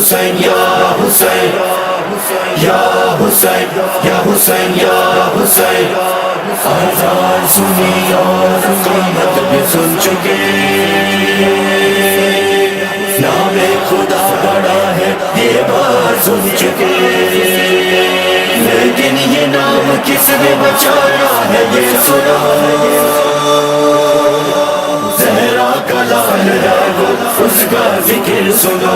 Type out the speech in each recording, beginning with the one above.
حسین یا حسین یا حسین یا حسین یا حسین، آزان سنی اور قیامت بھی سن چکے، نام خدا بڑا ہے یہ بات سن چکے، لیکن یہ نام کس نے بچایا ہے یہ سنا، زہرا کا لال ہے وہ اس کا ذکر سنو،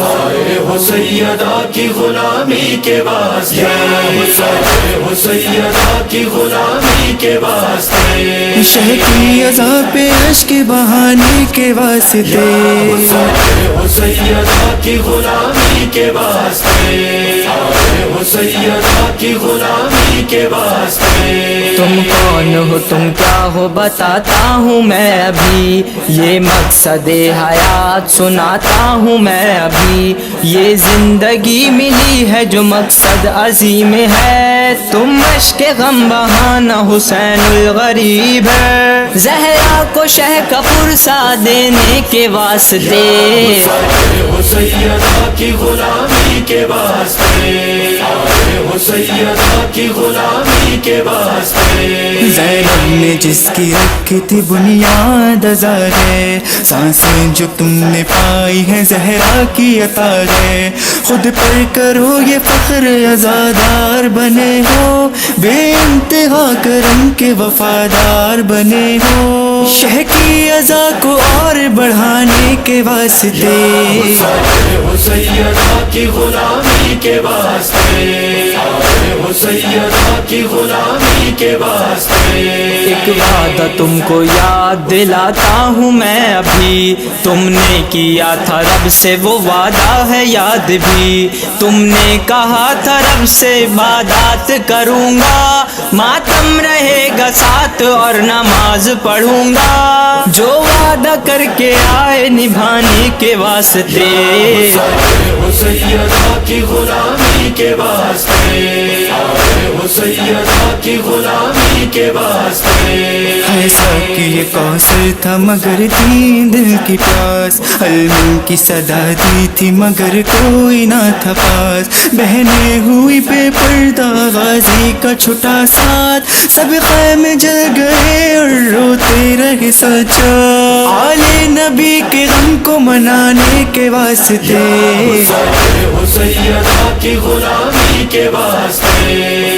آئے ہو سیدہ کی غلامی کے واسطے، آئے ہو سیدہ کی غلامی کے واسطے، شہ کی عذاب پہ عشق بہانے کے واسطے، آئے ہو سیدہ کی غلامی کے واسطے، آئے ہو سیدہ کی غلامی کے واسطے، تم کون ہو تم کیا ہو بتاتا ہوں میں ابھی، یہ مقصد حیات سناتا ہوں میں ابھی، یہ زندگی ملی ہے جو مقصد عظیم ہے، تم مشق غم بہانا حسین الغریب ہے، زہرا کو شہ کا پرسا دینے کے واسطے، آئے ہو سیدہ کی غلامی کے واسطے، آئے ہو سیدہ کی غلامی کے واسطے، زینب نے جس کی رکھی تھی بنیاد ازار ہے، سانسیں جو تم نے پائی ہیں زہرا کی عطا ہے، خود پر کرو یہ فخر عزادار بنے ہو، بے انتہا کرم کے وفادار بنے ہو، شہ کی عزا کو اور بڑھانے کے واسطے، آئے ہو سیدہ کی غلامی کے واسطے، آئے ہو سیدہ کی غلامی کے واسطے، ایک وعدہ تم کو یاد دلاتا ہوں میں ابھی، تم نے کیا تھا رب سے وہ وعدہ ہے یاد بھی، تم نے کہا تھا رب سے عبادات کروں گا، ماتم رہے گا ساتھ اور نماز پڑھوں گا، جو وعدہ کر کے آئے نبھانے کے واسطے، آئے ہو سیدہ کی غلامی کے واسطے، آئے ہو سیدہ کی غلامی کے واسطے، ایسا کہ یہ کوثر تھا مگر تھی دل کی پیاس، علم کی صدا دی تھی مگر کوئی نہ تھا پاس، بہنیں ہوئی بے پردہ غازی کا چھٹا ساتھ، سب خیمے جل گئے اور روتے رہے سچا، آل نبی کے غم کو منانے کے واسطے، آئے ہو سیدہ کی غلامی کے واسطے،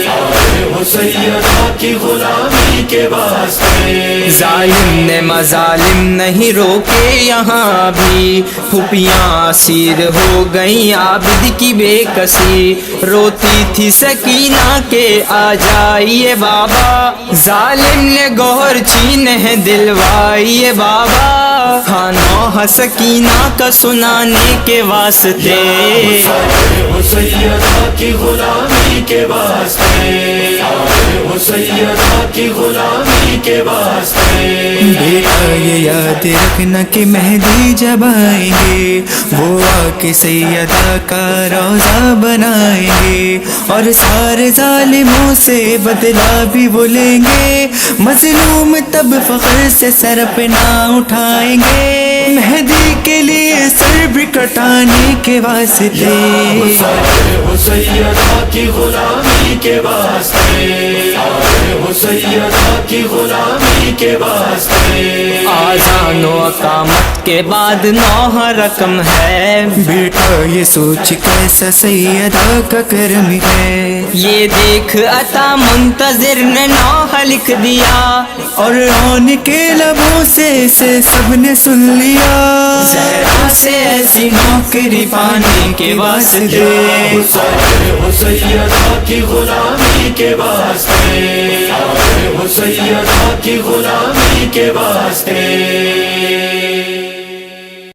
آئے ہو سیدہ کی غلامی کے واسطے، ظالم نے مظالم نہیں روکے یہاں بھی، پھوپیاں اسیر ہو گئیں عابد کی بے کسی، روتی تھی سکینہ کے آ جائیے بابا، ظالم نے گوہر چھینے ہیں دلوائیے بابا، کھانا سکینہ کا سنانے کے واسطے، آئے ہو سیدہ کی غلامی کے واسطے، آئے ہو سیدہ کی غلامی کے واسطے، بیٹا یہ یاد رکھنا کہ مہدی جب آئیں گے وہ آ کے سیدہ کا روضہ بنائیں گے، اور سارے ظالموں سے بدلہ بھی وہ لیں گے، مظلوم تب فخر سے سر اپنا اٹھائیں گے، مہدی کے لیے سر بھی کٹانے کے واسطے، آئے ہو سیدہ کی غلامی کے واسطے، آئے ہو سیدہ کی غلامی کے واسطے، آذان و اقامت کے بعد نوحہ رقم ہے، بیٹا یہ سوچ کیسا سیدہ کا کرم ہے، یہ دیکھ عطا منتظر نے نوحہ لکھ دیا، اور ان کے لبوں سے اسے سب نے سن لیا، زہرا سے ایسی نوکری پانے کے واسطے، آئے ہو سیدہ کی غلامی کے واسطے، آئے ہو سیدہ کی غلامی کے واسطے۔